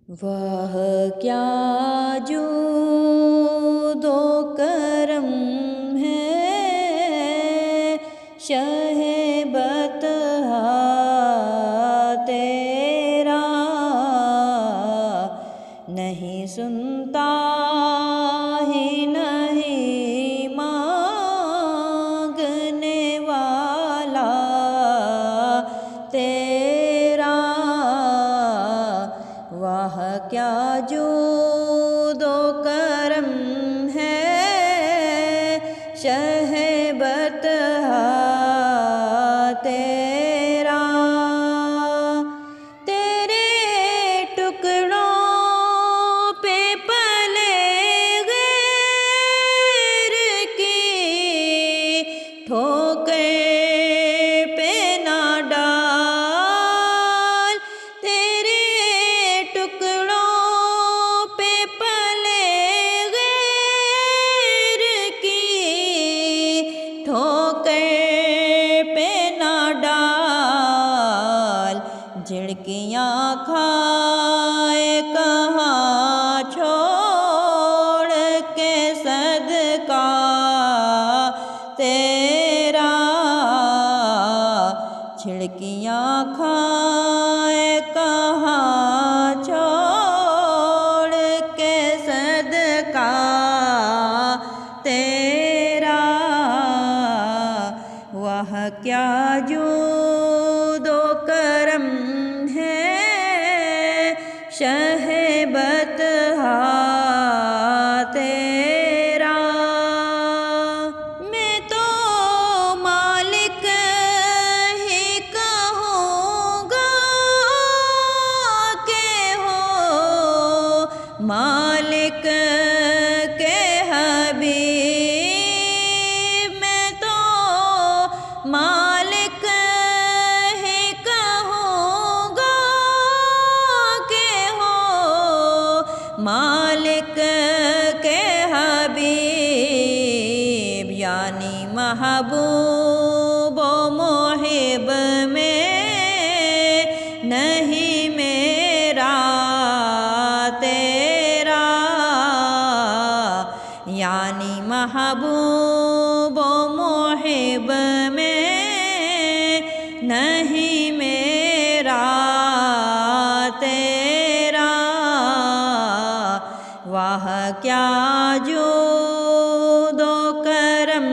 वह क्या दो करम है शहे बतहा तेरा, नहीं सुनता ही नहीं मांगने वाला तेरा। वह क्या दो करम है शहे बतहा तेरा। तेरे टुकड़ों पे पले गैर की ठोकर पे ना डाल। तेरे टुकड़ों पे पले गैर की ठोकर पे ना डाल। झिड़कियाँ खाए कहाँ छोड़ के सदका तेरा। झिड़कियाँ खाए कहाँ छोड़ के सदका तेरा। वह क्या दो करम है शहे बतहा तेरा। मैं तो मालिक ही कहूँगा के हो मालिक के हबीब। मैं तो मालिक ही कहूँगा के हो मालिक के हबीब। यानी महबूब मोहिब में नहीं मेरा तेरा। यानी महबूब मोहिब में नहीं मेरा तेरा। वह क्या दो करम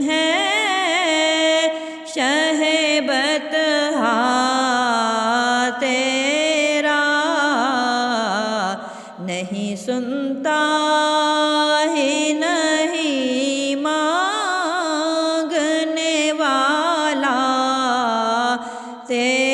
है शहे बतहा तेरा। नहीं सुनता ही नहीं मांगने वाला तेरा।